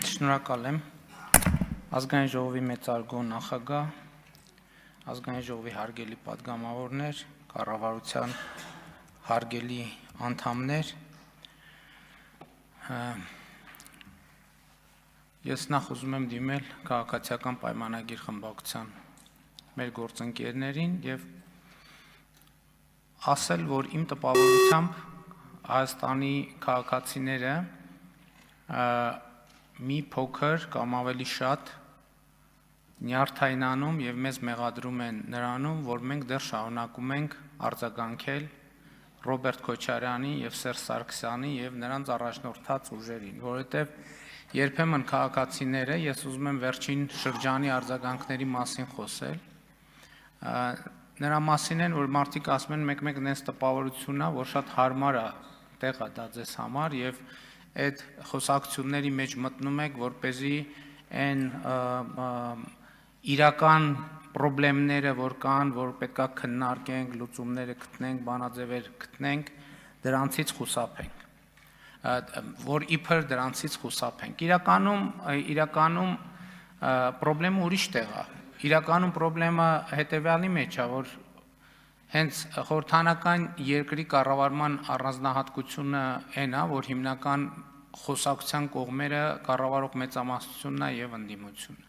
Շնորհակալ եմ ազգային ժողովի մեծարգո նախագահ, ազգային ժողովի հարգելի պատգամավորներ, կառավարության հարգելի անդամներ, ես նախ ուզում եմ դիմել քաղաքացիական պայմանագիր խմբակցության մեր գործընկերներին եւ ասել, որ իմ տպավորությամբ Հայաստանի քաղաքացիները մի փոքր կամ ավելի շատ նյարդայնանում եւ մեզ մեղադրում են նրանում, որ մենք դեռ շարունակում ենք արձագանքել Ռոբերտ Քոչարյանի եւ Սերժ Սարգսյանի եւ նրանց առաջնորդած ուժերին, որովհետեւ երբեմն քաղաքացիները, ես ուզում եմ վերջին շրջանի արձագանքների մասին խոսել, նրա մասին են, որ մարդիկ ասում են մեկ-մեկ նենց տպավորությունն է, որ շատ հարմար է տեղը դա ձեզ համար եւ այդ խոսակցությունների մեջ մտնում եք, որպեսզի այն իրական խնդիրները, որ կան, որ պետքա քննարկենք, լուծումները գտնենք, բանաձևեր գտնենք, դրանցից խուսափենք, որ իբր դրանցից խուսափենք։ Իրականում խնդրեմը ուրիշ տեղ է։ Իրականում խնդրեմը հետեւյալի մեջ է, որ հենց խորհրդանական երկրի կառավարման առանձնահատկությունը այն է, որ հիմնական խոսակցության կողմերը կառավարող մեծամասնությունն է եւ ընդդիմությունը։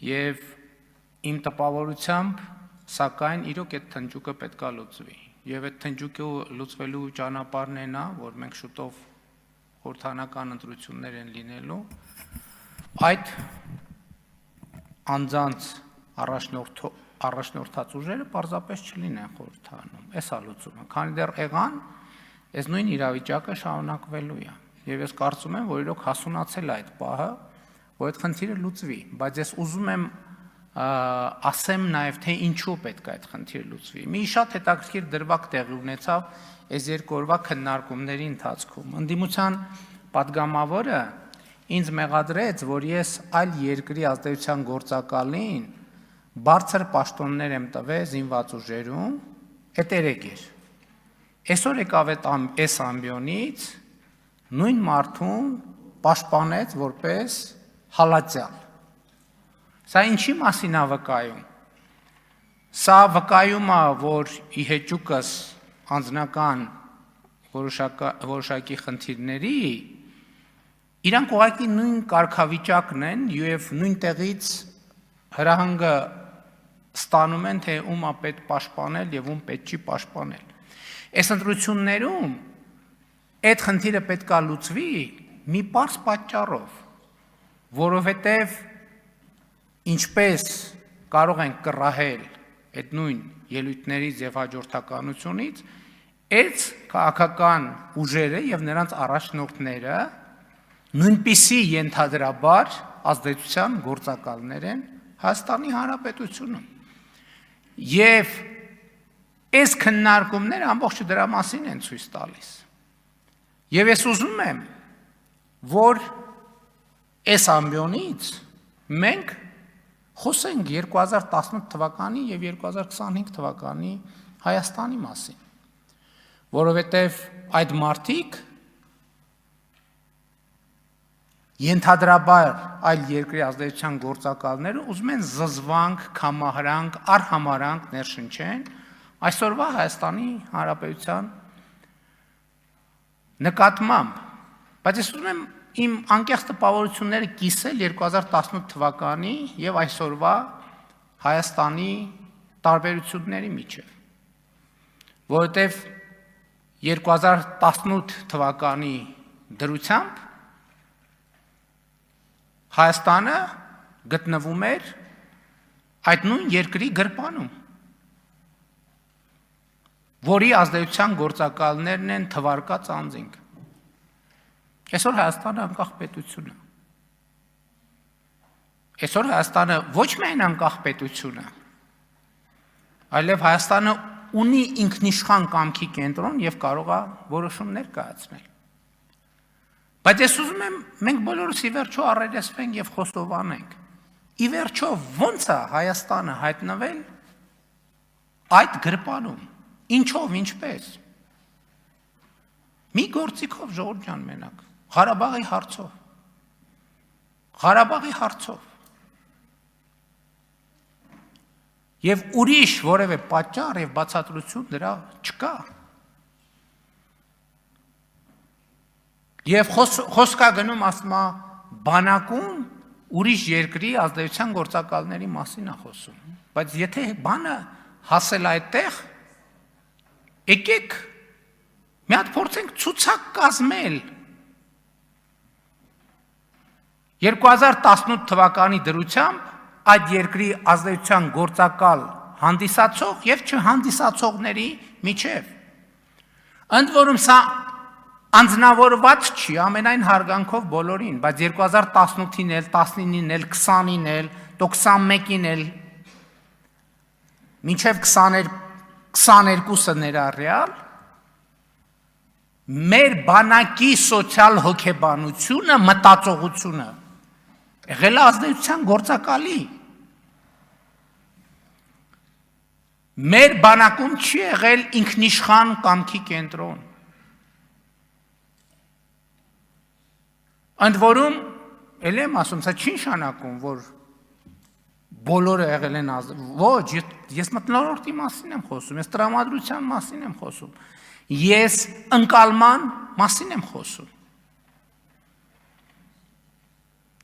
Եվ իմ տպավորությամբ, սակայն իրոք այդ թնջուկը պետքա լուծվի։ Եվ այդ թնջուկը լուծվելու ճանապարհն այն է, որ մենք շուտով խորհրդանական ընտրություններ են լինելու։ Այդ անձանց առաջնորդած ուժերը պարզապես չլինեն խորհրդանում, այս է լուծումը, քանի դեռ եղան, այս նույն իրավիճակը շարունակվելու է, եւ ես կարծում եմ, որ իրոք հասունացել է այդ պահը, որ այդ խնդիրը լուծվի, բայց ես ուզում եմ ասեմ նաեւ, թե ինչու պետք է այդ խնդիրը լուծվի։ Մի շատ հետաքրքիր դրվագ տեղի ունեցավ այս երկու օրվա քննարկումների ընթացքում։ Ընդդիմության պատգամավորը ինձ մեղադրեց, որ ես այլ երկրի ազդեցության գործակալին բարձր պաշտոններ եմ տվել զինված ուժերում, այդ երեք էր։ Այսօր եկավ այս ամբիոնից նույն մարդուն պաշտպանեց որպես հալածյալ։ Սա ինչի մասին է վկայում։ Սա վկայում է, որ ի հեճուկս անձնական որոշակի խնդիրների իրանք ուղղակի նույն կարգավիճակն են եւ նույն տեղից հրահանգը ստանում են, թե ում է պետք պաշտպանել եւ ում պետք չի պաշտպանել։ Այս ընտրություններում այդ խնդիրը պետքա լուծվի մի պարզ պատճառով, որովհետեւ ինչպես կարող են կռահել այդ նույն ելույթներից եւ հաջորդականությունից, այդ քաղաքական ուժերը եւ նրանց առաջնորդները նույնպիսի ենթադրաբար ազդեցության գործակալներ են Հայաստանի Հանրապետությունում։ Եվ այս քննարկումները ամբողջ դրա մասին են ցույց տալիս։ Եվ ես ուզում եմ, որ այս ամբիոնից մենք խոսենք 2018 թվականի եւ 2025 թվականի Հայաստանի մասին, որովհետեւ այդ մարդիկ ենթադրաբար այլ երկրի ազդեցության գործակալները ուզում են զզվանք, կամահրանք, արհամարանք ներշնչեն այսօրվա Հայաստանի Հանրապետության նկատմամբ, բայց ես ուզում եմ իմ անկեղծ տպավորությունները կիսել 2018 թվականի եւ այսօրվա Հայաստանի տարբերությունների միջեւ, որովհետեւ 2018 թվականի դրությամբ Հայաստանը գտնվում էր այդ նույն երկրի գրպանում, որի ազդեցության գործակալներն են թվարկած անձինք։ Այսօր Հայաստանը անկախ պետություն է։ Այսօր Հայաստանը ոչ միայն անկախ պետություն է, այլև Հայաստանը ունի ինքնիշխան կամքի կենտրոն եւ կարող է որոշումներ կայացնել։ Բայց ես ուզում եմ մենք բոլորս ի վերջո առերեսվենք եւ խոստովանենք։ Ի վերջո ո՞նց է Հայաստանը հայտնվել այդ գրպանում, ինչով, ինչպես։ Մի գործիքով ժողովուրդ ջան մենակ, Ղարաբաղի հարցով։ Ղարաբաղի հարցով։ Եվ ուրիշ որևէ պատճառ եւ բացատրություն դրա չկա։ Եվ խոսքա գնում ասում է բանակում ուրիշ երկրի ազդեցության գործակալների մասին է խոսում։ Բայց եթե բանը հասել այդտեղ, եկեք մի հատ փորձենք ցուցակ կազմել 2018 թվականի դրությամբ այդ երկրի ազդեցության գործակալ հանդիսացող եւ չհանդիսացողների միջև։ Ընդ որում սա անձնավորված չի ամենայն հարգանքով բոլորին, բայց 2018-ին էլ, 19-ին էլ, 20-ին էլ, 21-ին էլ, մինչև 22-ը ներառյալ, մեր բանակի սոցիալ հոգեբանությունը, մտածողությունը եղել է ազդեցության գործակալի։ Մեր բանակում չի եղել ինքնիշխան կամքի կենտրոն։ Ընդ որում, էլ եմ ասում, սա չի նշանակում, որ բոլորը եղել են ոչ, ես մթնոլորտի մասին եմ խոսում, ես տրամադրության մասին եմ խոսում, ես ընկալման մասին եմ խոսում։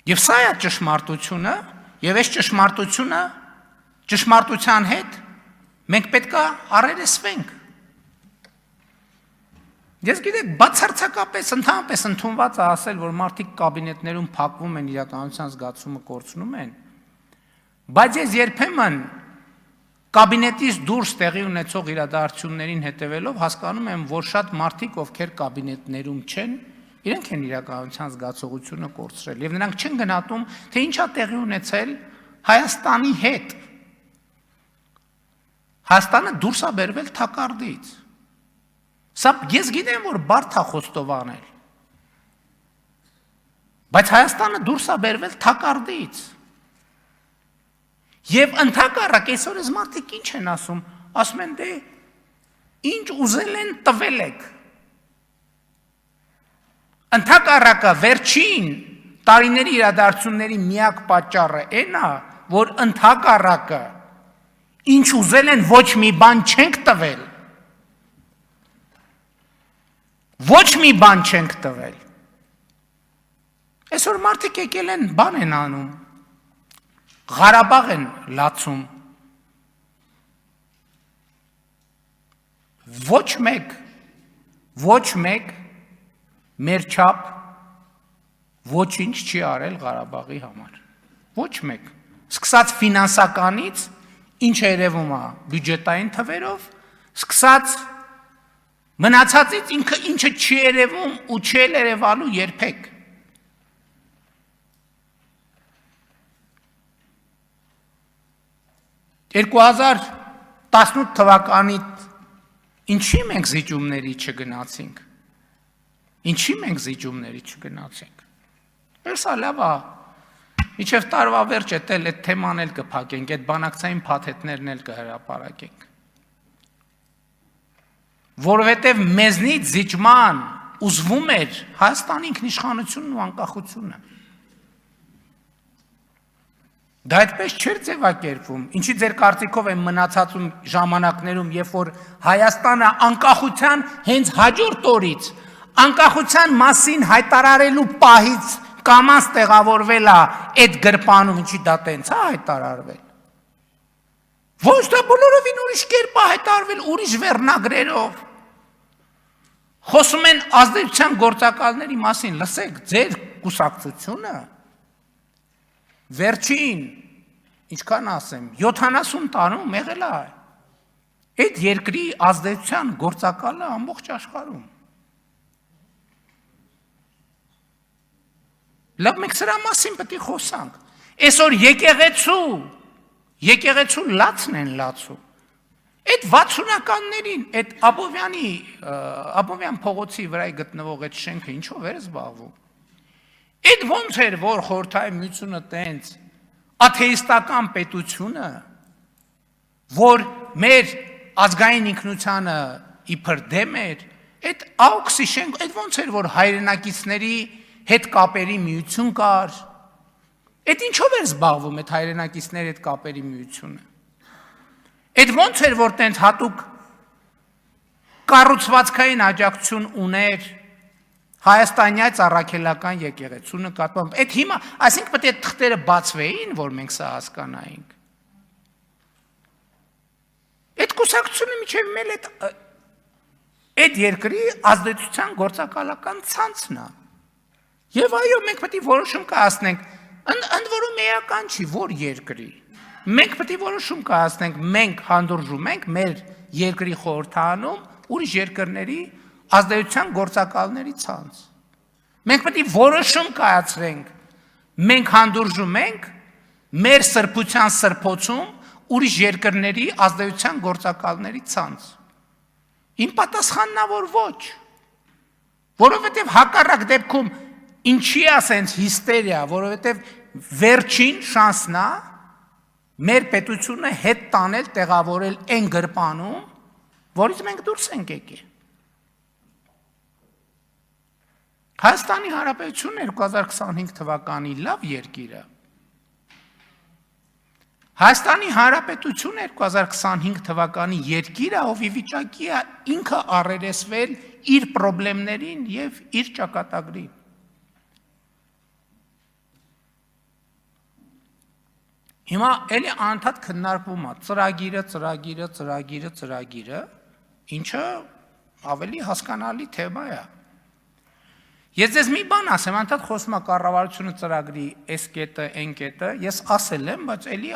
Եվ սա է ճշմարտությունը, եւ այս ճշմարտության հետ մենք պետք է առերեսվենք։ Ես գիտեք, բացարձակապես ընդհանրապես ընդունված է ասել, որ մարդիկ կաբինետներում փակվում են, իրականության զգացումը կորցնում են, բայց ես երբեմն կաբինետից դուրս տեղի ունեցող իրադարձություններին հետևելով հասկանում եմ, որ շատ մարդիկ, ովքեր կաբինետներում չեն, իրենք են իրականության զգացողությունը կորցրել, եւ նրանք չեն գնահատում, թե ինչ է տեղի ունեցել Հայաստանի հետ։ Հայաստանը դուրս է բերվել թակարդից։ Սա ես գիտեմ, որ բարդ է խոստովանել, բայց Հայաստանը դուրս է բերվել թակարդից։ Եվ ընդհակառակ այսօր այս մարդիկ ինչ են ասում, ասում են դե ինչ ուզել են տվել եք։ Ընդհակառակը վերջին տարիների իրադարձությունների միակ պատճառը այն է, որ ընդհակառակը ինչ ուզել են ոչ մի բան չենք տվել։ Ոչ մի բան չենք տվել։ Այսօր մարդիկ եկել են բան են անում, Ղարաբաղ են լացում։ Ոչ մեկ մեր չափ ոչինչ չի արել Ղարաբաղի համար։ Ոչ մեկ։ Սկսած ֆինանսականից, ինչ երևում է բյուջետային թվերով, սկսած մնացածից ինչը չի երևում ու չի երևալու երբեք։ (2018) թվականի ինչի մենք զիջումների չգնացինք։ Ինչի մենք զիջումների չգնացինք։ Էսա լավ է։ Միջև տարվա վերջ էլ այդ թեման էլ կփակենք, այդ բանակցային փաթեթներն էլ կհրապարակենք։ Որովհետև մեզնից զիջման ուզվում էր Հայաստանի ինքնիշխանությունն ու անկախությունը։ Դա այդպես չէր ձևակերպվում, ինչի ձեր կարծիքով են մնացածում ժամանակներում, երբ որ Հայաստանը անկախության հենց հաջորդ օրից, անկախության մասին հայտարարելու պահից կամաց տեղավորվել է այդ գրպանում, ինչի դա տենց է հայտարարվել։ Ոչ դա բոլորովին ուրիշ կերպ է հայտարարվել, ուրիշ վերնագրերով։ Խոսում են ազդեցության գործակալների մասին, լսեք, ձեր կուսակցությունը վերջին, ինչքան ասեմ, 70 տարում եղել է այդ երկրի ազդեցության գործակալը ամբողջ աշխարհում։ Լավ, մենք սրա մասին պետք է խոսանք։ Այսօր եկեղեցու լացն են լացում։ Այդ 60-ականներին, այդ Աբովյան փողոցի վրա գտնվող այդ շենքը ինչով էր զբաղվում։ Այդ ոնց էր, որ խորհրդային միությունը տենց աթեիստական պետությունը, որ մեր ազգային ինքնությանը իբր դեմ էր, այդ AUKS-ի շենք, այդ ոնց էր, որ հայրենակիցների հետ կապերի միություն կար, Այդ ինչով էր զբաղվում այդ հայրենակիցների այդ կապերի միությունը։ Այդ ոնց էր որ տենց հատուկ կառուցվածքային աջակցություն ուներ հայաստանյաց առաքելական եկեղեցու նկատմամբ։ Այդ հիմա, այսինքն պետք է թղթերը բացվեին, որ մենք սա հասկանայինք։ Այդ կուսակցությունը միջև մել այդ երկրի ազդեցության գործակալական ցանցն է։ Եվ այո, մենք պետք է որոշում կայացնենք, ընդ որում էական չի, որ երկրի։ Մենք պետք է որոշում կայացնենք, մենք հանդուրժում ենք մեր երկրի խորհրդանում ուրիշ երկրների ազդեցության գործակալների ցանց։ Մենք պետք է որոշում կայացրենք, մենք հանդուրժում ենք մեր սրբության սրբոցում ուրիշ երկրների ազդեցության գործակալների ցանց։ Իմ պատասխանն է, որ ոչ։ Որովհետև հակառակ դեպքում ինչի է ասենց հիստերիա, որովհետև վերջին շանսն է մեր պետությունը հետ տանել, տեղավորել այն գրպանում, որից մենք դուրս ենք եկել։ Հայաստանի Հանրապետությունը 2025 թվականի լավ երկիր է։ Հայաստանի Հանրապետությունը 2025 թվականի երկիր է, ով ի վիճակի է ինքը առերեսվել իր խնդիրներին եւ իր ճակատագրին։ Հիմա էլի անդադ քննարկվում է ծրագիրը, ինչը ավելի հասկանալի թեմա է։ Ես ձեզ մի բան ասեմ, անդադ խոսում է կառավարությունը ծրագրի այս կետը, այն կետը, ես ասել եմ, բայց էլի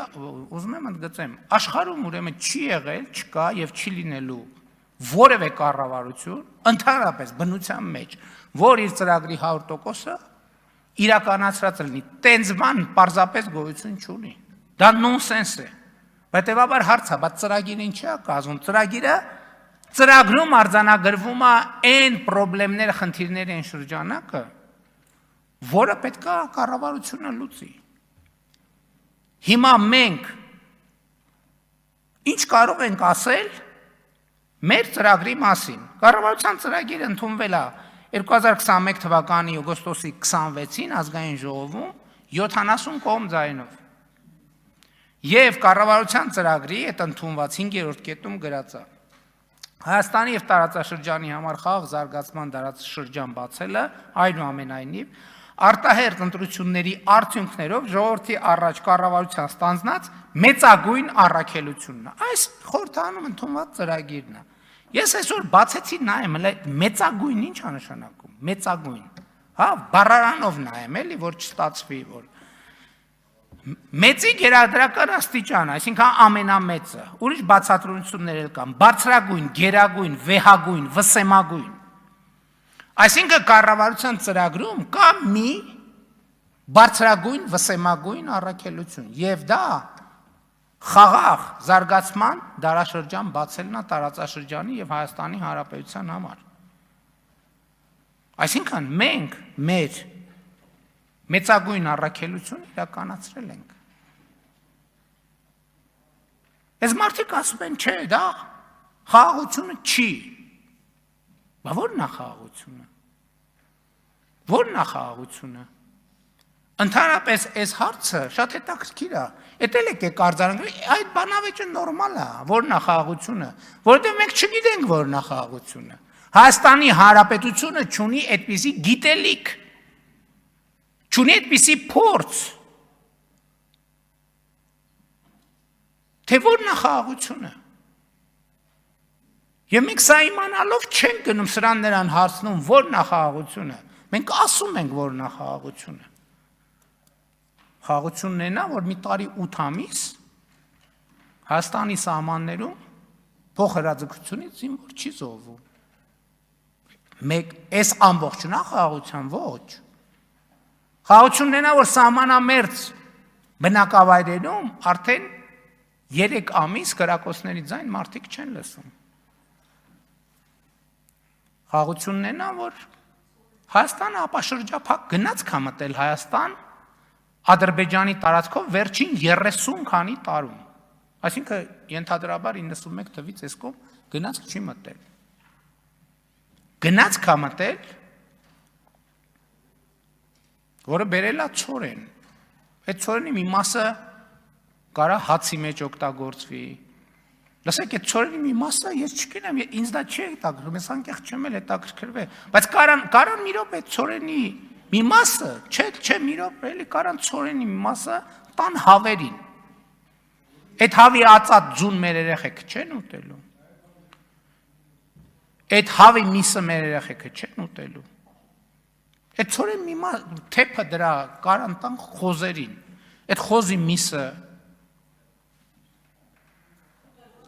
ուզում եմ ընդգծեմ, աշխարհում ուրեմն չի եղել, չկա եւ չի լինելու որևէ կառավարություն, ընդհանրապես բնության մեջ, որ իր ծրագրի 100%-ը իրականացրած լինի, տենց բան պարզապես գոյություն չունի։ Դա նոնսենս է։ Հետևաբար հարց է, բայց ծրագիրը ինչ է կազմում։ Ծրագրում արձանագրվում է այն խնդիրները, խնդիրների այն շրջանակը, որը պետք է կառավարությունը լուծի։ Հիմա մենք ինչ կարող ենք ասել մեր ծրագրի մասին։ Կառավարության ծրագիրը ընդունվել է 2021 թվականի օգոստոսի 26-ին ազգային ժողովում 70 կողմ ձայնով։ Եվ կառավարության ծրագրի այդ ընդունված 5-րդ կետում գրած է. Հայաստանի եւ տարածաշրջանի համար խաղաղ զարգացման դարաշրջան բացելը, այնուամենայնիվ, արտահերթ ընտրությունների արդյունքներով ժողովրդի առաջ կառավարության ստանձնած մեծագույն առաքելությունն է։ Այս խորհրդանում ընդունված ծրագիրն է։ Ես այսօր բացեցի նայեմ, մեծագույն ինչ է նշանակում։ Մեծագույն։ Հա, բառարանով նայեմ, էլի, որ չստացվի, որ մեծի գերադրական աստիճան, այսինքն ամենամեծը, ուրիշ բացատրություններ էլ կան, բարձրագույն, գերագույն, վեհագույն, վսեմագույն։ Այսինքն կառավարության ծրագրում կա մի բարձրագույն, վսեմագույն առաքելություն, եւ դա խաղաղ զարգացման դարաշրջան բացելն է տարածաշրջանի եւ Հայաստանի Հանրապետության համար։ Այսինքն մենք մեր մեծագույն առաքելություն իրականացրել ենք։ Այս մարդիկ ասում են, չէ, դա խաղաղությունը չի։ Բա ո՞րն է խաղաղությունը։ Ո՞րն է խաղաղությունը։ Ընդհանրապես այս հարցը շատ հետաքրքիր է։ Էդ էլ եկեք արձանագրենք, այդ բանավեճը նորմալ է, ո՞րն է խաղաղությունը, որովհետև մենք չգիտենք ո՞րն է խաղաղությունը։ Հայաստանի Հանրապետությունը չունի այդպիսի գիտելիք, չունի այդպիսի փորձ, թե ո՞րն է խաղաղությունը։ Եվ մենք սա իմանալով չենք գնում սրան նրան հարցնում, ո՞րն է խաղաղությունը։ Մենք ասում ենք, ո՞րն է խաղաղությունը։ Խաղաղությունն է նա, որ մի տարի 8 ամիս Հայաստանի սահմաններում փոխհրաձգությունից զինվոր չի զոհվում։ Մեկ այս ամբողջն է խաղաղության ոչ։ Խաղաղությունն է նա, որ սահմանամերձ բնակավայրերում արդեն 3 ամիս կրակոցների ձայն մարդիկ չեն լսում։ Խաղաղությունն է նա, որ Հայաստանը ապաշրջափակ գնաց կամտել Հայաստան Ադրբեջանի տարածքով վերջին 30 քանի տարում։ Այսինքն ենթադրաբար 91 թվից այս կողմ գնաց չի մտել։ Գնաց կամտել, որը բերել է ցորեն։ Այդ ցորենի մի մասը կարա հացի մեջ օգտագործվի։ Լսեք, այդ ցորենի մի մասը ես չգիտեմ, ինձ դա չի հետաքրքրում, ես անկեղծ չեմ էլ հետաքրքրվել, բայց կարան մի րոպե այդ ցորենի մի մասը, չէ, մի րոպե, էլի կարան ցորենի մի մասը տան հավերին։ Այդ հավի ածած ձուն մեր երեխեքը չեն ուտելու։ Այդ հավի միսը մեր երեխեքը չեն ուտելու։ Այդ ցորենի մի մաս թեփը դրա կարան տան խոզերին։ Այդ խոզի միսը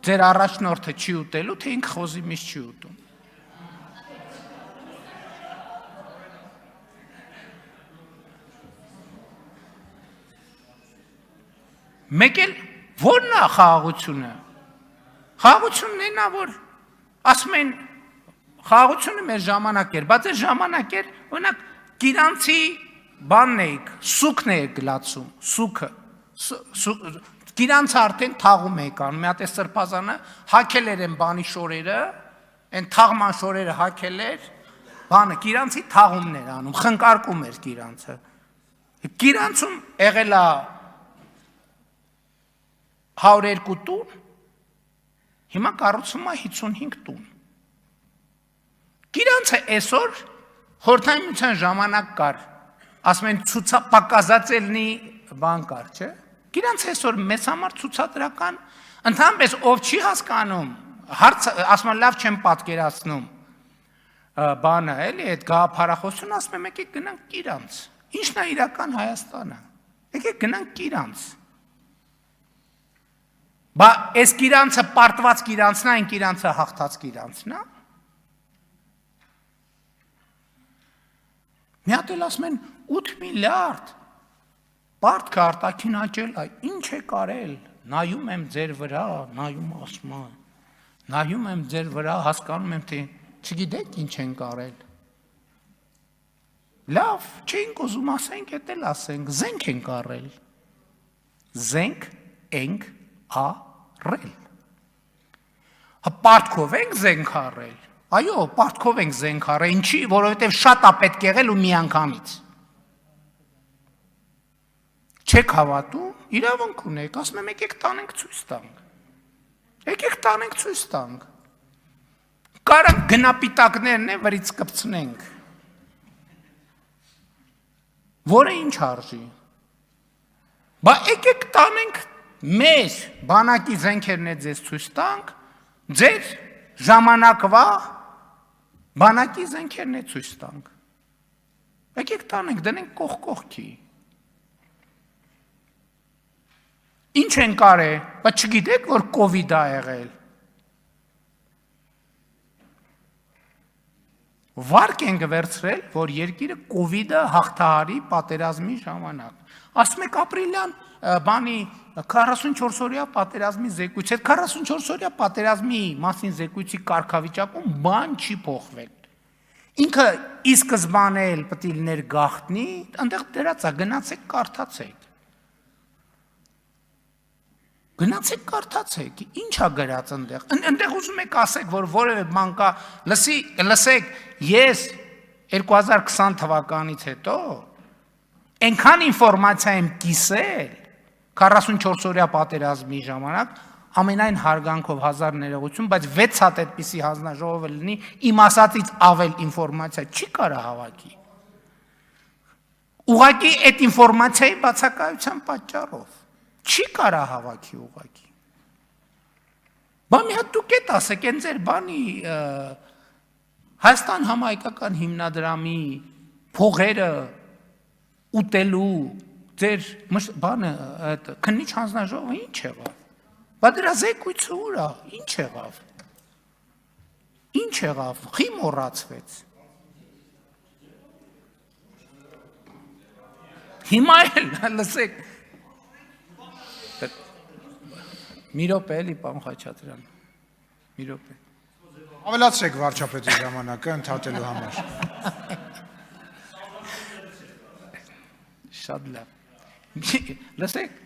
ձեր առաջնորդը չի ուտելու, թե ինքը խոզի միս չի ուտում։ Մեկ էլ ո՞րն է խաղաղությունը։ Խաղաղությունն էն է, որ ասում են խաղաղությունը մեր ժամանակ էր, բայց այդ ժամանակ էր, օրինակ գիրանցի բանն էիք, սուքն էիք գլացում, սուքը, գիրանցը արդեն թաղում էիք անում, մի հատ է սրբազանը հակել էր են բանի շորերը, են թաղման շորերը հակել էր, բանը գիրանցի թաղումն էր անում, խնկարկում էր գիրանցը։ Գիրանցում եղել է 102 տուն, հիմա կառուցվում է 55 տուն։ Գիրանցը այսօր խորհրդային միության ժամանակ կար, ասում են պակասածելնի բան կար, չէ՞։ Գիրանցը այսօր մեծ համար ցուցադրական, ընդհանրապես ով չի հասկանում, ասում են լավ չեմ պատկերացնում, բանը էլի այդ գաղափարախոսությունը, ասում եմ եկեք գնանք Գիրանց։ Ինչն է իրական Հայաստանը։ Եկեք գնանք Գիրանց։ Բա այս Գիրանցը պարտված Գիրանցն է, այն Գիրանցը հաղթած Գիրանցն է։ Մի հատ էլ ասում են 8 միլիարդ պարտքը արտաքին աճել է, ինչ է կարել, նայում եմ ձեր վրա, նայում ասում եմ, նայում եմ ձեր վրա, հասկանում եմ, թե չգիտեք ինչ են կարել։ Լավ, չենք ուզում ասենք, էդ էլ ասենք, զենք են կարել։ Զենք ենք արել։ Պարտքով ենք զենք արել։ Այո, պարտքով ենք զենք արել, ինչի, որովհետև շատ է պետք եղել ու միանգամից։ Չեք հավատում, իրավունք ունեք, ասում եմ եկեք տանենք ցույց տանք։ Եկեք տանենք ցույց տանք։ Կարանք գնապիտակներն են վրից կպցնենք։ Որը ինչ արժի։ Բա եկեք տանենք մեր բանակի զենքերն է ձեզ ցույց տանք, ձեր ժամանակվա բանակի զենքերն է ցույց տանք։ Եկեք տանենք, դնենք կողքի։ Ինչ են կարել, բայց չգիտեք, որ կովիդ է եղել։ Վարկ ենք վերցրել, որ երկիրը կովիդը հաղթահարի պատերազմի ժամանակ։ Ասում եք ապրիլյան բանի 44-օրյա պատերազմի զեկույց, այդ 44-օրյա պատերազմի մասին զեկույցի կարգավիճակում բան չի փոխվել։ Ինքը ի սկզբանե էլ պետք է լիներ գաղտնի, այնտեղ դրած է, գնացեք կարդացեք։ Գնացեք կարդացեք, ինչ է գրած այնտեղ։ Այնտեղ ուզում եք ասեք, որ որևէ բան կա, լսեք, ես 2020 թվականից հետո այնքան ինֆորմացիա եմ կիսել 44-օրյա պատերազմի ժամանակ, ամենայն հարգանքով 1000 ներողություն, բայց 6 հատ այդպիսի հանձնաժողովը լինի, իմ ասածից ավել ինֆորմացիա չի կարա հավաքի։ Ուղղակի այդ ինֆորմացիայի բացակայության պատճառով չի կարա հավաքի ուղղակի։ Բա մի հատ դուք եք ասեք, այն ձեր բանի Հայաստան համահայկական հիմնադրամի փողերը ուտելու ձեր բանը քննիչ հանձնաժողովը ինչ եղավ։ Բա դրա զեկույցը ուր է, ինչ եղավ։ Ինչ եղավ, խի մոռացվեց։ Հիմա էլ լսեք։ Մի րոպե էլի պարոն Խաչատրյան։ Մի րոպե։ Ավելացրեք վարչապետի ժամանակը ընդհատելու համար։ Շատ լավ։ Լսեք,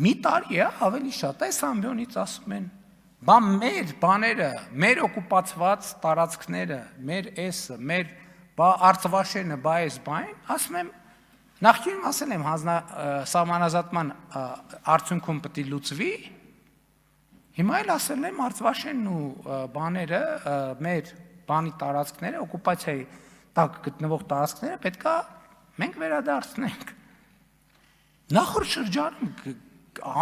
մի տարի է ավելի շատ, այս ամբյոնից ասում են, բա մեր բաները, մեր օկուպացված տարածքները, մեր էսը, մեր բա արծվաշենը, բա այս բան, ասում եմ, Նախկինում ասել եմ սահմանազատման արդյունքում պետք է լուծվի, հիմա էլ ասել եմ Արցվաշենն ու բաները, մեր բանի տարածքները, օկուպացիայի տակ գտնվող տարածքները պետք է մենք վերադարձնենք։ Նախորդ շրջանում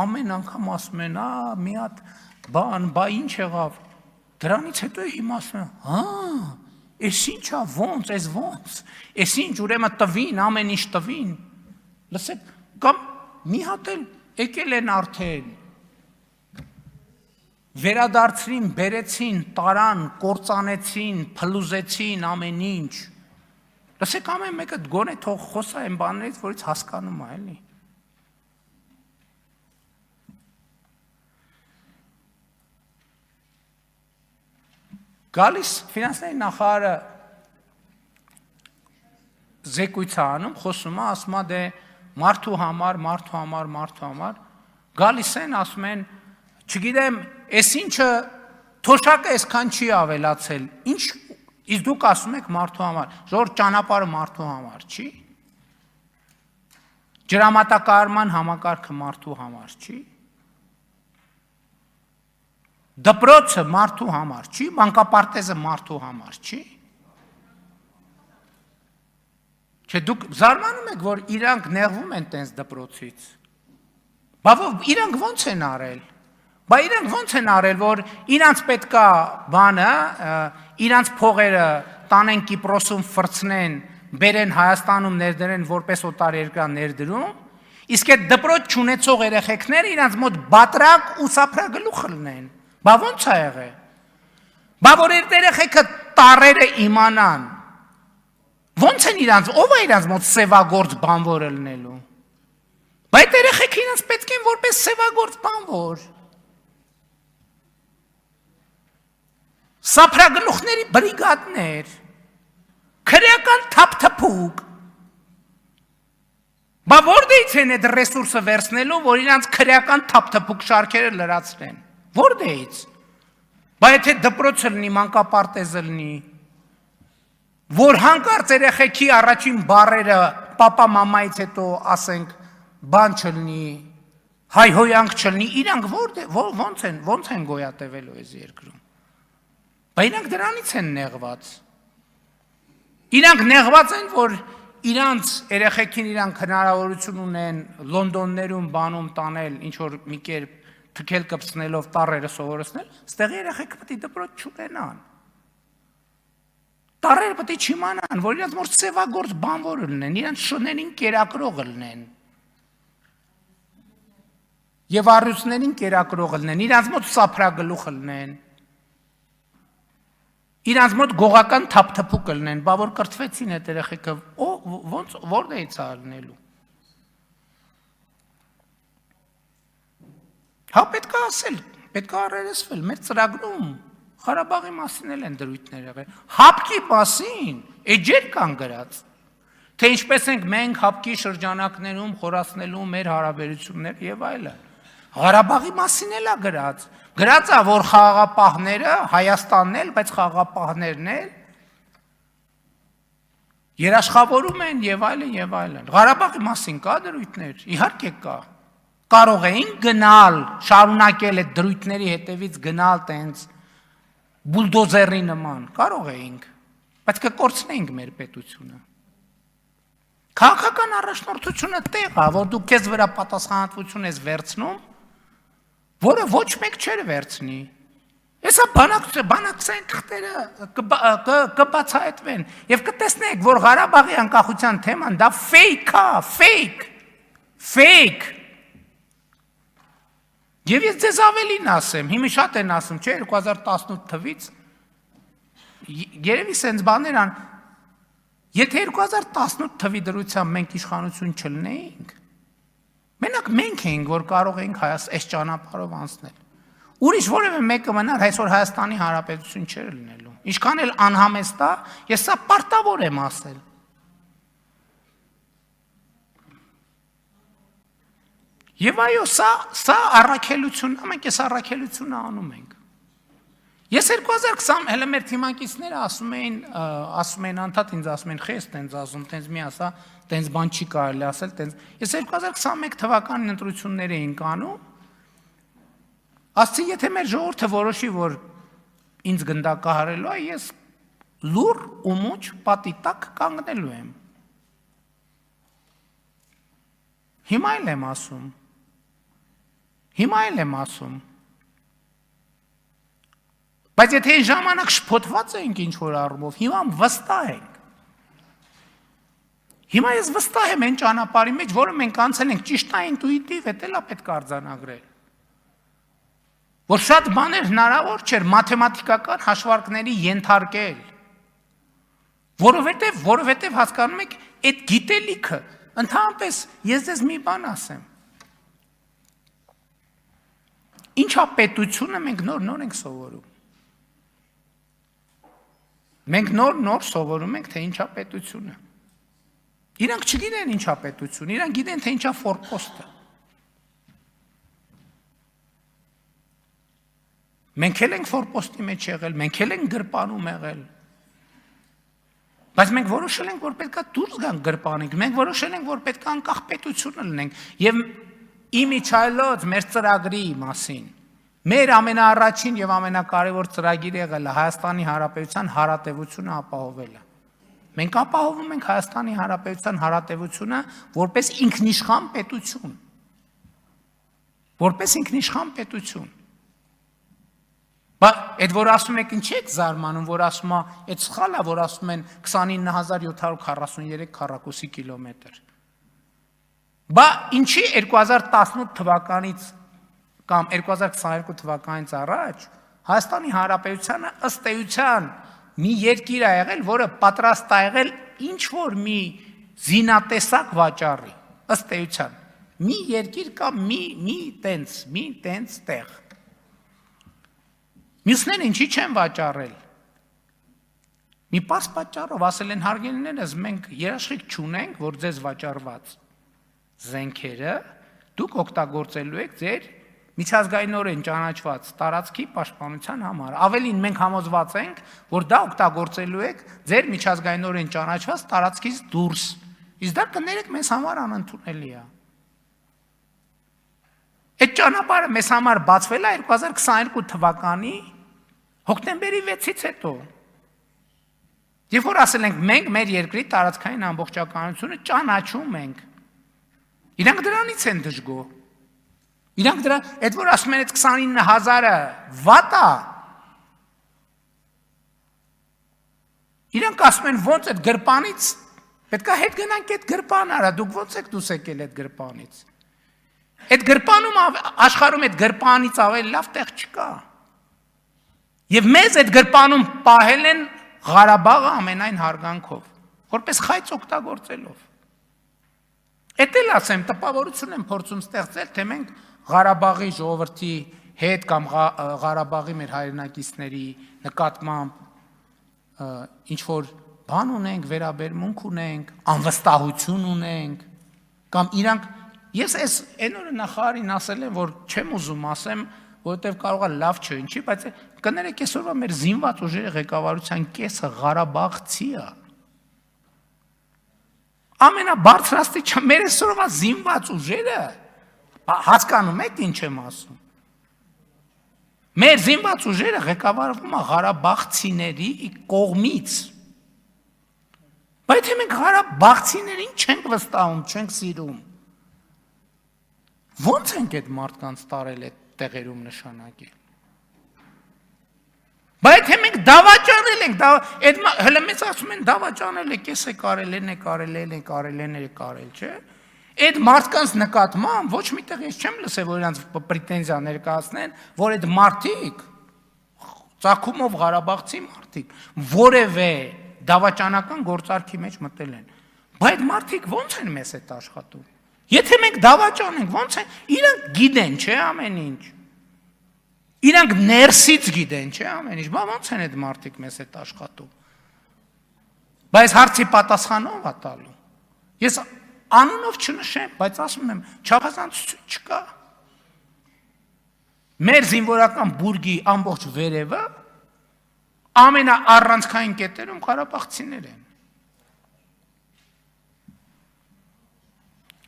ամեն անգամ ասում են, մի հատ բան, բա ինչ եղավ, դրանից հետո հիմա ասում են, Էս ինչա, ոնց, էս ոնց, էս ինչ ուրեմն տվին, ամեն ինչ տվին, լսեք, կամ մի հատ էլ եկել են արդեն, վերադարձրին, բերեցին, տարան, կործանեցին, փլուզեցին ամեն ինչ, լսեք ամեն մեկը գոնե թող խոսա այն բաներից, որից հասկանում է, էլի։ Գալիս ֆինանսների նախարարը զեկույց է անում, խոսում է, ասում է դե մարդու համար, գալիս են, ասում են, չգիտեմ, այս ինչը թոշակը այսքան չի ավելացել, ինչ, իսկ դուք ասում եք մարդու համար, ժողովուրդ ճանապարհը մարդու համար չի, ջրամատակարարման համակարգը մարդու համար չի, դպրոցը մարդու համար չի, մանկապարտեզը մարդու համար չի։ Չէ, դուք զարմանում եք, որ իրանք նեղվում են տենց դպրոցից։ Բա իրանք ոնց են արել։ Բա իրանք ոնց են արել, որ իրանք պետքա բանը, իրանք փողերը տանեն Կիպրոսում ֆրցնեն, բերեն Հայաստանում ներդրեն որպես օտարերկրյա ներդրում, իսկ այդ դպրոց չունեցող երեխեքները իրանք մոտ բատրակ ու սափրագլուխ լնեն։ Բա ոնց է եղել։ Բա որ երեխեքը տարերը իմանան։ Ոնց են իրանք, ով է իրանք մոտ սևագործ բանվորը լնելու։ Բա այդ երեխեքը իրանք պետք են որպես սևագործ բանվոր։ Սափրագլուխների բրիգադներ, քրեական թափթփուկ։ Բա որտեղից են այդ ռեսուրսը վերցնելու, որ իրանք քրեական թափթփուկ շարքերը լրացնեն։ Որտեղից։ Բա եթե դպրոցը լինի, մանկապարտեզը լինի, որ հանկարծ երեխեքի առաջին բառերը պապա մամայից հետո ասենք բան չլինի, հայհոյանք չլինի, իրանք ոնց են գոյատևելու այս երկրում։ Բա իրանք դրանից են նեղված։ Իրանք նեղված են, որ իրանց երեխեքին իրանք հնարավորություն ունեն Լոնդոններում բանում տանել, ինչ որ մի կերպ թքել կպցնելով տառերը սովորեցնել, ստեղի երեխեքը պետք է դպրոց չունենան։ Տառերը պետք է չիմանան, որ իրանց մոտ սևագործ բանվոր լինեն, իրանց շներին կերակրող լինեն։ Եվ առյուծներին կերակրող լինեն, իրանց մոտ սափրագլուխ լինեն։ Իրանց մոտ գողական թափթփուկ լինեն, բա որ կրթվեցին այդ երեխեքը, ոնց որտեղից է լինելու։ Հա պետք է ասել, պետք է առերեսվել, մեր ծրագրում Ղարաբաղի մասին էլ են դրույթներ եղել, հապկի մասին էջեր կան գրած, թե ինչպես ենք մենք հապկի շրջանակներում խորացնելու մեր հարաբերություններ եւ այլն։ Ղարաբաղի մասին էլ է գրած է, որ խաղաղապահները Հայաստանն էլ, բայց խաղաղապահներն էլ երաշխավորում են եւ այլն։ Ղարաբաղի մասին կա դրույթներ, իհարկե կա։ Կարող էին գնալ, շարունակել այդ դրույթների հետևից գնալ տենց բուլդոզերի նման, կարող էինք, բայց կկորցնեինք մեր պետությունը։ Քաղաքական առաջնորդությունը տեղ է, որ դու քեզ վրա պատասխանատվություն ես վերցնում, որը ոչ մեկ չէր վերցնի։ Հեսա բանակցային թղթերը կբացահայտվեն եւ կտեսնեք, որ Ղարաբաղի անկախության թեման դա fake։ Եվ ես ձեզ ավելին ասեմ, հիմա շատ են ասում, չէ, 2018 թվից, երևի սենց բաներ ան, եթե 2018 թվի դրությամբ մենք իշխանություն չլնեինք, մենակ մենք էինք, որ կարող էինք այս ճանապարհով անցնել։ Ուրիշ որևէ մեկը մնար, այսօր Հայաստանի Հանրապետություն չէր լինելու։ Ինչքան էլ անհամեստ է, ես սա պարտավոր եմ ասել։ Եվ այո, սա առաքելությունն է, մենք այս առաքելությունը անում ենք։ Ես 2020 հələ մեր թիմակիցները ասում էին անդադ ինձ ասում են խես տենց ասում, տենց մի ասա, տենց բան չի կարելի ասել, տենց։ Ես 2021 թվականին ընտրություններ էինք անում։ Ասացի, եթե մեր ժողովուրդը որոշի, որ ինձ գնդակահարելու է, ես լուր ու մուչ պատի տակ կանգնելու եմ։ Հիմա էլ եմ ասում։ Բայց եթե այն ժամանակ շփոթված էինք ինչ-որ առումով, հիմա վստահ ենք։ Հիմա ես վստահ եմ այն ճանապարհի մեջ, որը մենք անցել ենք, ճիշտ է ինտուիտիվ, դա էլ է պետք արձանագրել։ Որ շատ բաներ հնարավոր չէր մաթեմատիկական հաշվարկների ենթարկել։ Որովհետև հասկանում եք, այդ գիտելիքը, ընդհանրապես ես ձեզ մի բան ասեմ։ Ինչա պետությունը մենք նոր ենք սովորում։ Մենք նոր սովորում ենք, թե ինչա պետությունը։ Իրանք չգիտեն ինչա պետությունը, իրանք գիտեն, թե ինչա ֆորպոստը։ Մենք էլ ենք ֆորպոստի մեջ եղել, մենք էլ ենք գրպանում եղել։ Բայց մենք որոշել ենք, որ պետքա դուրս գանք գրպանից, մենք որոշել ենք, որ պետքա անկախ պետություն լինենք, եւ իմիջայլոց մեր ծրագրի մասին։ Մեր ամենաառաջին եւ ամենակարևոր ծրագիրը եղել է Հայաստանի Հանրապետության հարատեվությունը ապահովելը։ Մենք ապահովում ենք Հայաստանի Հանրապետության հարատեվությունը որպես ինքնիշխան պետություն։ Որպես ինքնիշխան պետություն։ Բայց այդ որ ասում եք ինչի եք զարմանում, որ ասում է, այդ սխալ է, որ ասում են 29743 քառակուսի կիլոմետր։ Բա ինչի 2018 թվականից կամ 2022 թվականից առաջ Հայաստանի Հանրապետությանը ըստ էության մի երկիր է եղել, որը պատրաստ է եղել ինչ-որ մի զինատեսակ վաճառի, ըստ էության։ Մի երկիր կամ մի տենց տեղ։ Մյուսները ինչի չեն վաճառել։ Մի պարզ պատճառով ասել են հարգելիներս, մենք երաշխիք չունենք, որ ձեզ վաճառված զենքերը դուք օգտագործելու եք ձեր միջազգայինորեն ճանաչված տարածքի պաշտպանության համար։ Ավելին մենք համոզված ենք, որ դա օգտագործելու եք ձեր միջազգայինորեն ճանաչված տարածքից դուրս։ Իսկ դա կներեք մեզ համար անընդունելի է։ Այդ ճանապարհը մեզ համար բացվել է 2022 թվականի հոկտեմբերի 6-ից հետո։ Երբ որ ասել ենք մենք մեր երկրի տարածքային ամբողջականությունը ճանաչում ենք։ Իրանք դրանից են դժգոհ։ Իրանք դրա, այդ որ ասում են այդ 29000-ը վատ է։ Իրանք ասում են ոնց այդ գրպանից պետքա հետ գնանք այդ գրպան արա, դուք ոնց եք դուս եկել այդ գրպանից։ Այդ գրպանում աշխարհում այդ գրպանից ավելի լավ տեղ չկա։ Եվ մեզ այդ գրպանում պահել են Ղարաբաղը ամենայն հարգանքով, որպես խայծ օգտագործելով։ Էդ էլ ասեմ, տպավորություն եմ փորձում ստեղծել, թե մենք Ղարաբաղի ժողովրդի հետ կամ Ղարաբաղի մեր հայրենակիցների նկատմամբ ինչ որ բան ունենք, վերաբերմունք ունենք, անվստահություն ունենք, կամ իրանք ես այն օրը նախարարին ասել եմ, որ չեմ ուզում ասեմ, որովհետև կարող է լավ չէ, ինչի, բայց կներեք այսօրվա մեր զինված ուժերի ղեկավարության կեսը Ղարաբաղցի է։ Ամենաբարձրաստի չէ, մեր այսօրվա զինված ուժերը, հասկանում եք ինչ եմ ասում։ Մեր զինված ուժերը ղեկավարվում է Ղարաբաղցիների կողմից։ Բայց մենք Ղարաբաղցիներին չենք վստահում, չենք սիրում։ Ոնց ենք այդ մարդկանց տարել այդ տեղերում նշանակել։ Բայց մենք դավաճանել ենք, հələ մեզ ասում են դավաճանել եք, էս է կարել, են է կարել, չէ։ Այդ մարդկանց նկատմամբ ոչ միտեղ ես չեմ լսել, որ իրանց պրետենզիա ներկայացնեն, որ այդ մարդիկ ծագումով Ղարաբաղցի մարդիկ որևէ դավաճանական գործարքի մեջ մտել են։ Բայց մարդիկ ո՞նց են մեզ հետ աշխատում։ Եթե մենք դավաճանենք, ո՞նց են, իրանք գիտեն, չէ, ամեն ինչ։ Իրանք ներսից գիտեն, չէ, ամեն ինչ, բա ո՞նց են այդ մարդիկ մեզ հետ աշխատում։ Բայց հարցի պատասխանով է տալու։ Ես անունով չնշեմ, բայց ասում եմ, չափազանցություն չկա։ Մեր զինվորական բուրգի ամբողջ վերևը ամենաառանցքային կետերում Ղարաբաղցիներ են։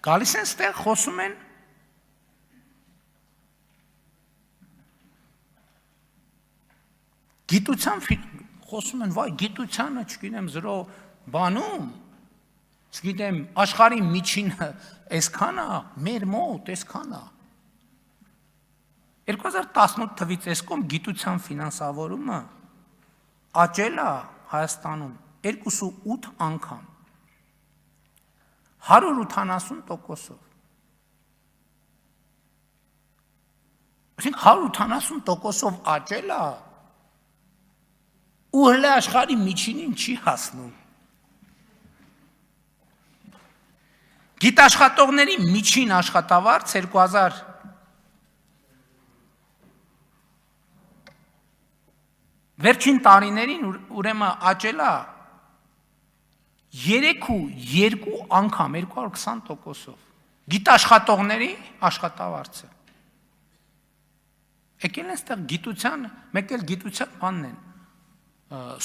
Գալիս են ստեղ խոսում են գիտության խոսում են, վայ, գիտությանը, չգիտեմ, զրո բանում, չգիտեմ, աշխարհի միջինը այսքան է, մեր մոտ այսքան է։ 2018 թվից այսքոմ գիտության ֆինանսավորումը աճել է Հայաստանում 2.8 անգամ 180%-ով։ Այսինքն 180%-ով աճել է ու հələ աշխարհի միջինին չի հասնում։ Գիտաշխատողների միջին աշխատավարձ 2000 վերջին տարիներին ուրեմն աճել է 3.2 անգամ 220%-ով։ Գիտաշխատողների աշխատավարձը։ Եկել են ստեղ գիտության, մեկ էլ գիտության բանն են,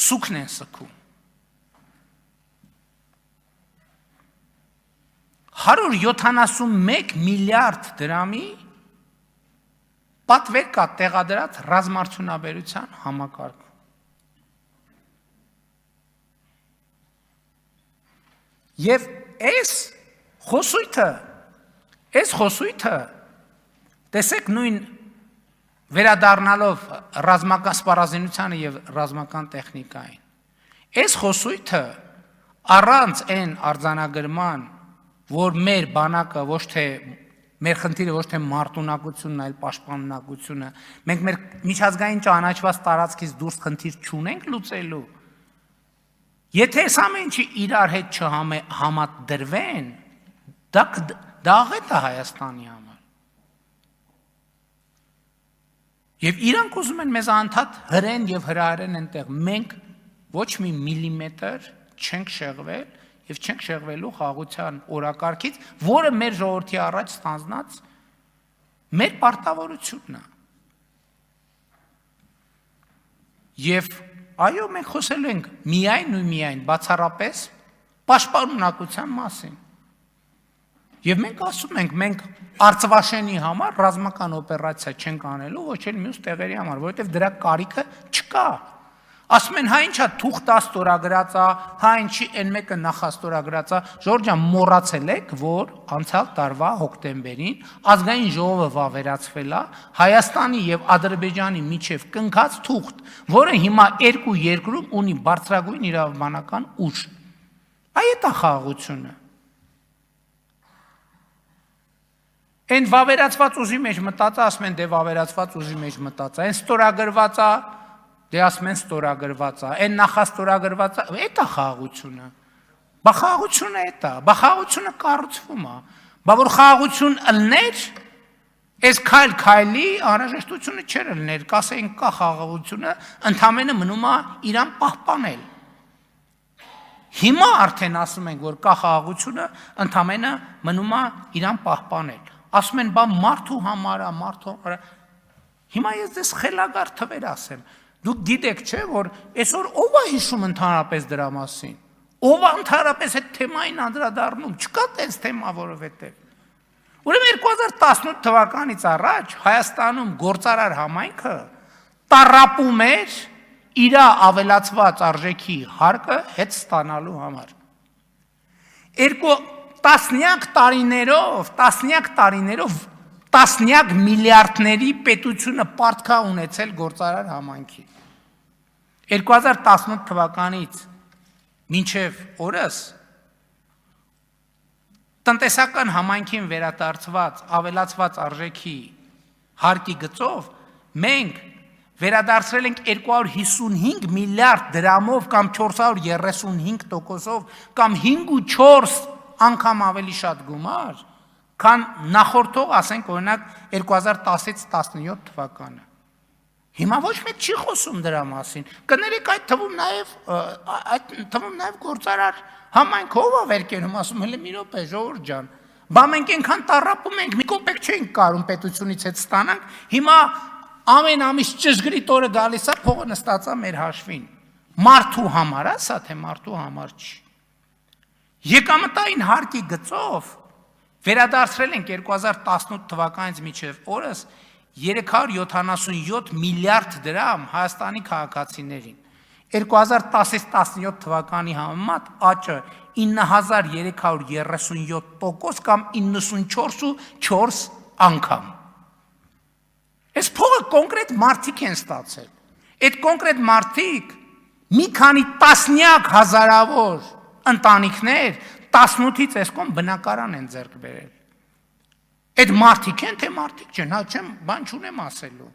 սուքն են սգում։ 171 միլիարդ դրամի պատվեր կա տեղադրած ռազմարդյունաբերության համակարգում։ Եվ այս խոսույթը, տեսեք նույն վերադառնալով ռազմական սպառազինությանը եւ ռազմական տեխնիկային, այս խոսույթը առանց այն արձանագրման, որ մեր բանակը ոչ թե մեր խնդիրը ոչ թե մարտունակությունն, այլ պաշտպանունակությունը, մենք մեր միջազգային ճանաչված տարածքից դուրս խնդիր չունենք լուծելու։ Եթե այս ամեն ինչը իրար հետ չհամադրվեն, դա աղետ է Հայաստանի համար։ Եվ իրանք ուզում են մեզ անդադ հրեն եւ հրահրեն այնտեղ, մենք ոչ մի միլիմետր չենք շեղվել եւ չենք շեղվելու խաղաղության օրակարգից, որը մեր ժողովրդի առաջ ստանձնած մեր պարտավորությունն է։ Եվ այո, մենք խոսելու ենք միայն ու միայն բացառապես պաշտպանունակության մասին։ Եվ մենք ասում ենք, մենք Արցվաշենի համար ռազմական օպերացիա չենք անելու, ոչ էլ մյուս տեղերի համար, որովհետև դրա կարիքը չկա։ Ասում են, հա ինչա թուղթա ստորագրած է, հա ինչի այն մեկը նախաստորագրած է, Ժորժ ջան, մոռացել եք, որ անցյալ տարվա հոկտեմբերին ազգային ժողովը վավերացվել է Հայաստանի եւ Ադրբեջանի միջև կնքած թուղթ, որը հիմա երկու երկրում ունի բարձրագույն իրավաբանական ուժ։ Այդ է խաղաղությունը։ Այն վավերացված ուժի մեջ մտածը, ասում են, դե վավերացված ուժի մեջ մտածը, այն ստորագրված է, դե ասում են ստորագրված է, այն նախաստորագրված է, այդ է խաղաղությունը։ Բա խաղաղությունը այդ է, բա խաղաղությունը կառուցվում է։ Բա որ խաղաղություն ըլներ, այս քայլ-քայլի անհրաժեշտությունը չէր ըլներ, կասեին կա խաղաղությունը, ընդամենը մնում է իրան պահպանել։ Հիմա արդեն ասում ենք, որ կա խաղաղությունը, ընդամենը մնում է իրան պահպանել։ Ասում են, բա մարդու համար է, մարդու համար է։ Հիմա ես դες խելագար թվեր ասեմ։ Դուք գիտեք, չէ, որ այսօր ով է հիշում ընդհանրապես դրա մասին։ Ով է ընդհանրապես այդ թեմային անդրադառնում, չկա տես թեմա, որովհետև։ Ուրեմն 2018 թվականից առաջ Հայաստանում գործարար համայնքը տառապում էր իր ավելացված արժեքի հարկը հետ ստանալու համար։ Տասնյակ տարիներով տասնյակ միլիարդների պետությունը պարտքա ունեցել գործարար համայնքի։ 2018 թվականից մինչև օրս տնտեսական համայնքին վերադարձված ավելացված արժեքի հարկի գծով մենք վերադարձրել ենք 255 միլիարդ դրամով կամ 435%-ով կամ 5.4 անգամ ավելի շատ գումար, քան նախորդող, ասենք օրինակ 2010-ից 17 թվականը։ Հիմա ոչ մեկ չի խոսում դրա մասին։ Կներեք այդ թվում նաև գործարար համայնքով է վերկենում, ասում հələ մի րոպե, Ժողովուրդ ջան, բա մենք այնքան տառապում ենք, մի կոպեկ չենք կարում պետությունից հետ ստանանք, հիմա ամեն ամիս ճշգրիտ օրը գալիս է, փողը նստած է մեր հաշվին։ Մարդու համար է, սա թե մարդու համար չի։ Եկամտային հարկի գծով վերադարձրել ենք 2018 թվականից մինչև օրս 377 միլիարդ դրամ Հայաստանի քաղաքացիներին։ 2010-17 թվականի համեմատ աճը 9337% կամ 94.4 անգամ։ Այս փողը կոնկրետ մարդիկ են ստացել։ Այդ կոնկրետ մարդիկ մի քանի տասնյակ հազարավոր ընտանիքներ 18-ից այսքան բնակարան են ձեռք բերել։ Այդ մարդիկ են, թե մարդիկ չեն, հա չեմ, բան չունեմ ասելու։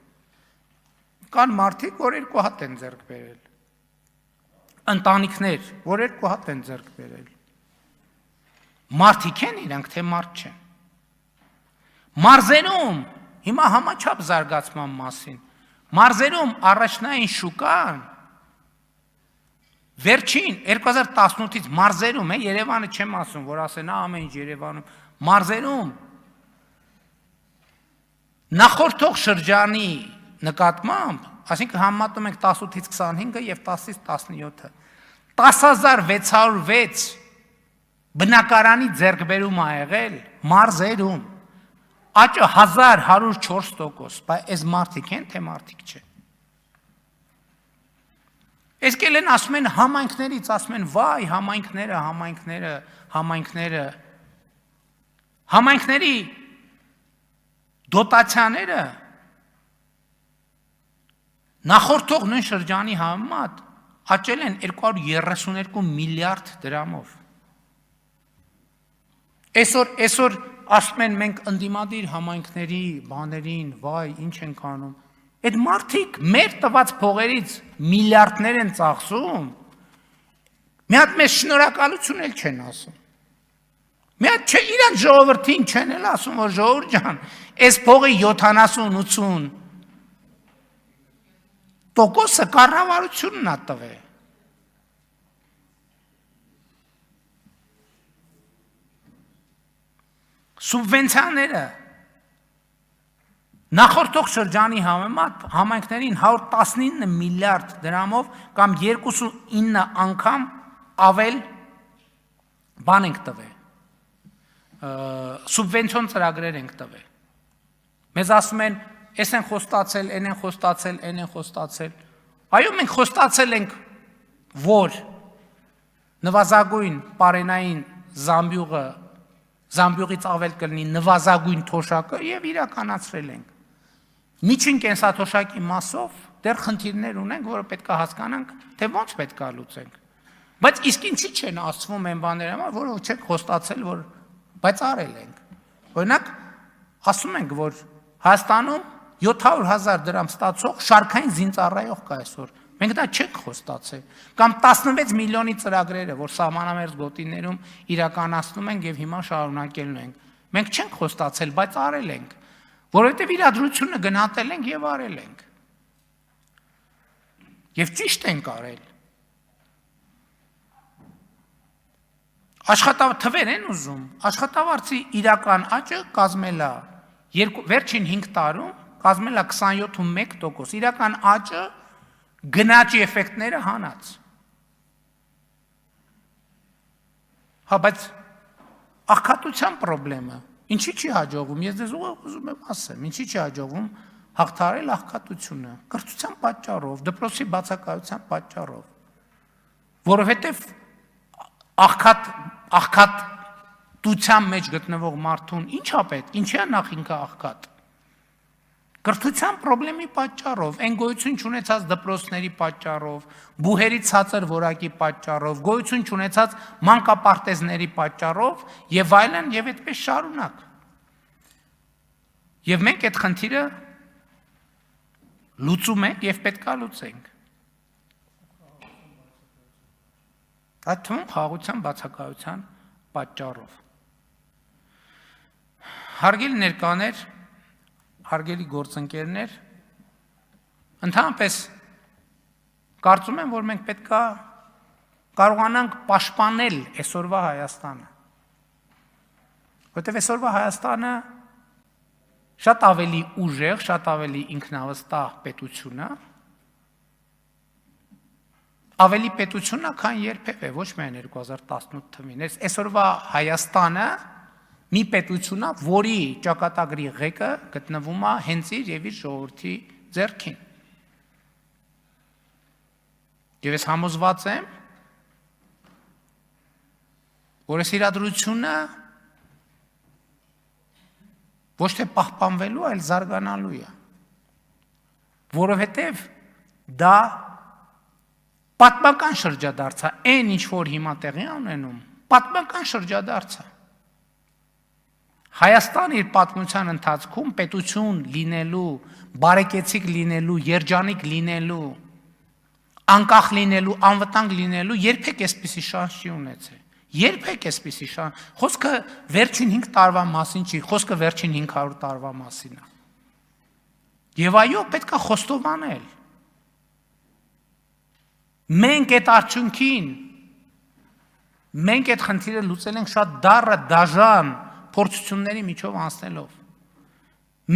Կան մարդիկ, որ 2 հատ են ձեռք բերել։ Ընտանիքներ, որ 2 հատ են ձեռք բերել։ Մարդիկ են իրանք, թե մարդ չեն։ Մարզերում, հիմա համաչափ զարգացման մասին, մարզերում առաջնային շուկան վերջին 2018-ից մարզերում է, Երևանը չեմ ասում, որ ասեն ամեն ինչ Երևանում, մարզերում նախորդող շրջանի նկատմամբ, այսինքն համեմատում ենք 18-ից 25-ը եւ 10-ից 17-ը, 10606 բնակարանի ձեռքբերում ա եղել մարզերում, աճը 1104%, բայց այս մարդիկ են, թե մարդիկ չեն։ Այս կելեն ասում են համայնքներից, ասում են վայ համայնքների դոտացիաները նախորդող նույն շրջանի համեմատ աճել են 232 միլիարդ դրամով։ Այսօր ասում են մենք ընդդիմադիր համայնքների բաներին, վայ, ինչ ենք անում։ Այդ մարդիկ մեր տված փողերից միլիարդներ են ծախսում, մի հատ մեզ շնորհակալություն էլ չեն ասում։ Մի հատ չէ, իրանք ժողովրդին չեն էլ ասում, որ ժողովուրդ ջան, այս փողի 70-80%-ը կառավարությունն ա տվել։ Սուբվենցիաները նախորդող շրջանի համեմատ համայնքներին 119 միլիարդ դրամով կամ 29 անգամ ավել բան ենք տվել, սուբվենցիոն ծրագրեր ենք տվել։ Մեզ ասում են, այս են խոստացել, այն են խոստացել, այն են խոստացել։ Այո, մենք խոստացել ենք, որ նվազագույն պարենային զամբյուղից ավել կլինի նվազագույն թոշակը եւ իրականացրել ենք։ Միջին կենսաթոշակի մասով դեռ խնդիրներ ունենք, որը պետք է հասկանանք, թե ոնց պետք է լուծենք։ Բայց իսկ ինչի չեն ասվում այն բաները, որը չեք խոստացել, որ բայց արել ենք։ Օրինակ, ասում ենք, որ Հայաստանում 700,000 դրամ ստացող շարքային զինծառայող կա այսօր։ Մենք դա չենք խոստացել։ Կամ 16 միլիոնի ծրագրերը, որ սահմանամերձ գոտիներում իրականացնում ենք եւ հիմա շարունակելու ենք։ Մենք չենք խոստացել, բայց արել ենք, որովհետեւ իրադրությունը գնահատել ենք եւ արել ենք։ Եվ ճիշտ ենք արել։ Թվեր են ուզում, աշխատավարձի իրական աճը կազմել է վերջին 5 տարում կազմել է 27.1%, իրական աճը գնաճի էֆեկտները հանած։ Հա, բայց աղքատության խնդրը, ինչի չի հաջողվում, ես դες ուզում եմ ասեմ, ինչի չի հաջողվում հաղթահարել աղքատությունը, կրթության պատճառով, դպրոցի բացակայության պատճառով, որովհետև աղքատության մեջ գտնվող մարդուն ինչա պետք, ինչի է նախ ինքը աղքատ։ Կրթության խնդրի պատճառով, այն գոյություն չունեցած դպրոցների պատճառով, բուհերի ցածր որակի պատճառով, գոյություն չունեցած մանկապարտեզների պատճառով եւ այլն եւ այդպես շարունակ։ Եվ մենք այդ խնդիրը լուծում ենք եւ պետքա լուծենք։ Այդ թվում խաղաղության բացակայության պատճառով։ Հարգելի ներկաներ, հարգելի գործընկերներ, ընդհանրապես կարծում եմ, որ մենք պետքա կարողանանք պաշտպանել այսօրվա Հայաստանը։ Որտեղ այսօրվա Հայաստանը շատ ավելի ուժեղ, շատ ավելի ինքնավստահ պետություն է, ավելի պետությունն է, քան երբևէ, ոչ միայն 2018 թվին։ Այսօրվա Հայաստանը մի պետություն է, որի ճակատագրի ղեկը գտնվում է հենց իր եւ իր ժողովրդի ձեռքին։ Եվ ես համոզված եմ, որ այս իրադրությունը ոչ թե պահպանվելու, այլ զարգանալու է, որովհետև դա պատմական շրջադարձ է, այն ինչ որ հիմա տեղի ունենում, պատմական շրջադարձ է։ Հայաստանը իր պատմության ընթացքում պետություն լինելու, բարեկեցիկ լինելու, երջանիկ լինելու, անկախ լինելու, անվտանգ լինելու երբեք այսպիսի շանս չի ունեցել։ Երբեք այսպիսի շանս։ Խոսքը վերջին 5 տարվա մասին չի, խոսքը վերջին 500 տարվա մասին է։ Եվ այո, պետք է խոստովանել։ Մենք այդ արդյունքին, մենք այդ խնդիրը լուծել ենք շատ դառը, դաժան փորձությունների միջով անցնելով։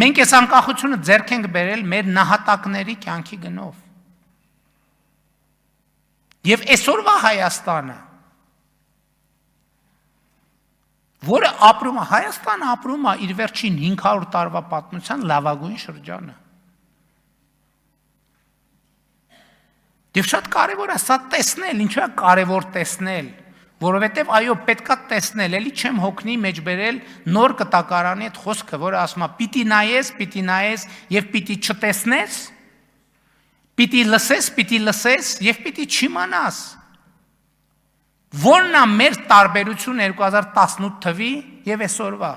Մենք այս անկախությունը ձեռք ենք բերել մեր նահատակների կյանքի գնով։ Եվ այսօրվա Հայաստանը, որը ապրում է, Հայաստանը ապրում է իր վերջին 500 տարվա պատմության լավագույն շրջանը։ Եվ շատ կարևոր է սա տեսնել, ինչու է կարևոր տեսնել, որովհետև այո, պետքա տեսնել, էլի չեմ հոգնի մեջ բերել նոր կտակարանի այդ խոսքը, որը ասում է պիտի նայես եւ պիտի չտեսնես, պիտի լսես եւ պիտի չիմանաս։ Որն է մեր տարբերություն 2018 թվի եւ այսօրվա։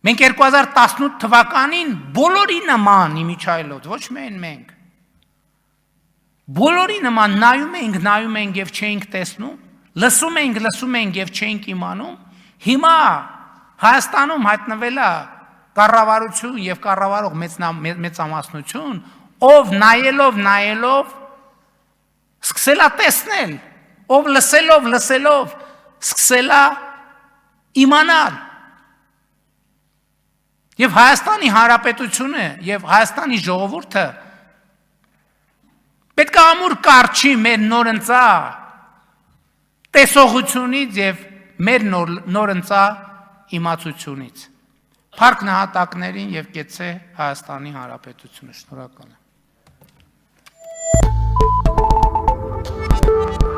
Մենք 2018 թվականին բոլորի նման իմիջայլոց, ոչ միայն մենք։ Բոլորի նման նայում ենք եւ չէինք տեսնում, լսում ենք եւ չէինք իմանում։ Հիմա Հայաստանում հայտնվել է կառավարություն եւ կառավարող մեծամասնություն, ով նայելով սկսել է տեսնել, ով լսելով սկսել է իմանալ։ Եվ Հայաստանի Հանրապետությունը եւ Հայաստանի ժողովուրդը պետք է ամուր կարճի մեր նորընծա տեսողությունից եւ մեր նորընծա իմացությունից։ Փառք նահատակներին եւ կեցե Հայաստանի Հանրապետությունը։ Շնորհակալ եմ։